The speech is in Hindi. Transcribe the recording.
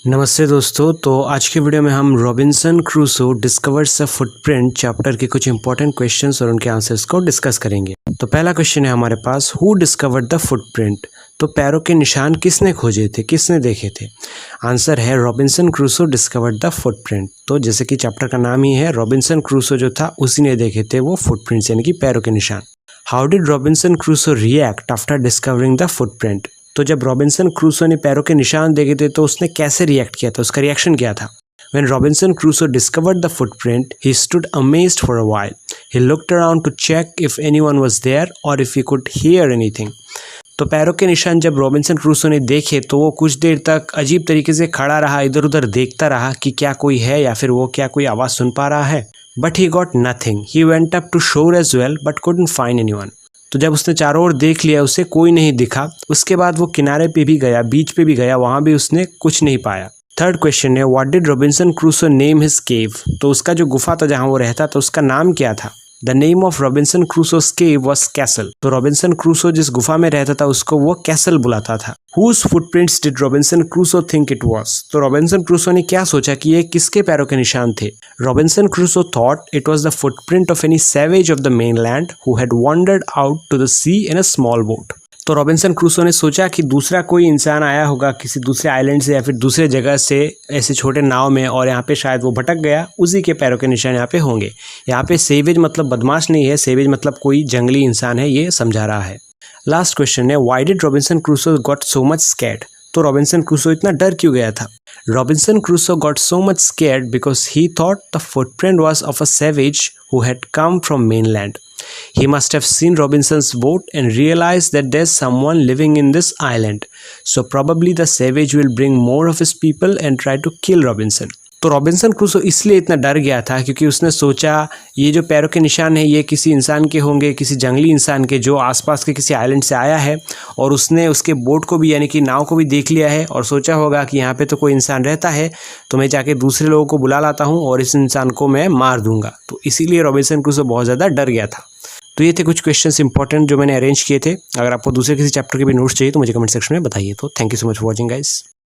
नमस्ते दोस्तों। तो आज के वीडियो में हम रॉबिन्सन क्रूसो डिस्कवर्स अ फुटप्रिंट चैप्टर के कुछ इंपॉर्टेंट क्वेश्चंस और उनके आंसर्स को डिस्कस करेंगे। तो पहला क्वेश्चन है हमारे पास, हु डिस्कवर्ड द फुटप्रिंट? तो पैरों के निशान किसने खोजे थे, किसने देखे थे? आंसर है Robinson Crusoe discovered the footprint. तो जैसे कि चैप्टर का नाम ही है, रॉबिन्सन क्रूसो जो था उसी ने देखे थे वो फुटप्रिंट्स यानी कि पैरों के निशान। How did Robinson Crusoe react after discovering the footprint? तो जब रॉबिन्सन क्रूसो ने पैरों के निशान देखे थे तो उसने कैसे रिएक्ट किया था, उसका रिएक्शन क्या था? When Robinson Crusoe discovered the footprint, he stood amazed for a while. He looked around to check if anyone was there or if he could hear anything. तो पैरों के निशान जब रॉबिन्सन क्रूसो ने देखे तो वो कुछ देर तक अजीब तरीके से खड़ा रहा, इधर उधर देखता रहा कि क्या कोई है या फिर वो क्या कोई आवाज़ सुन पा रहा है। But he got nothing. He went up to shore as well, but couldn't find anyone. तो जब उसने चारों ओर देख लिया, उसे कोई नहीं दिखा। उसके बाद वो किनारे पे भी गया, बीच पे भी गया, वहाँ भी उसने कुछ नहीं पाया। थर्ड क्वेश्चन है, what did Robinson Crusoe name his cave? तो उसका जो गुफा था जहाँ वो रहता था उसका नाम क्या था? The name of Robinson Crusoe's cave was castle. तो रॉबिन्सन क्रूसो जिस गुफा में रहता था उसको वो कैसल बुलाता था। Whose footprints did Robinson Crusoe think it was? तो रॉबिन्सन क्रूसो ने क्या सोचा कि ये किसके पैरों के निशान थे? Robinson Crusoe thought it was the footprint of any savage of the mainland who had wandered out to the sea in a small boat. तो रॉबिन्सन क्रूसो ने सोचा कि दूसरा कोई इंसान आया होगा किसी दूसरे आइलैंड से या फिर दूसरे जगह से ऐसे छोटे नाव में, और यहाँ पे शायद वो भटक गया, उसी के पैरों के निशान यहाँ पे होंगे। यहाँ पे सेवेज मतलब बदमाश नहीं है, सेवेज मतलब कोई जंगली इंसान है, ये समझा रहा है। लास्ट क्वेश्चन है, why did Robinson Crusoe got so much scared? तो रॉबिन्सन क्रूसो इतना डर क्यों गया था? Robinson Crusoe got so much scared because he thought the footprint was of a savage who had come from mainland. He must have seen Robinson's boat and realized that there's someone living in this island. So probably the savage will bring more of his people and try to kill Robinson. तो रॉबिन्सन क्रूसो इसलिए इतना डर गया था क्योंकि उसने सोचा ये जो पैरों के निशान है ये किसी इंसान के होंगे, किसी जंगली इंसान के जो आसपास के किसी आइलैंड से आया है, और उसने उसके बोट को भी यानी कि नाव को भी देख लिया है और सोचा होगा कि यहाँ पे तो कोई इंसान रहता है, तो मैं जाके दूसरे लोगों को बुला लाता हूँ और इस इंसान को मैं मार दूंगा। तो इसीलिए रॉबिन्सन क्रूसो बहुत ज़्यादा डर गया था। तो ये थे कुछ क्वेश्चंस इंपॉर्टेंट जो मैंने अरेंज किए थे। अगर आपको दूसरे किसी चैप्टर के भी नोट्स चाहिए तो मुझे कमेंट सेक्शन में बताइए। तो thank you so much for watching guys.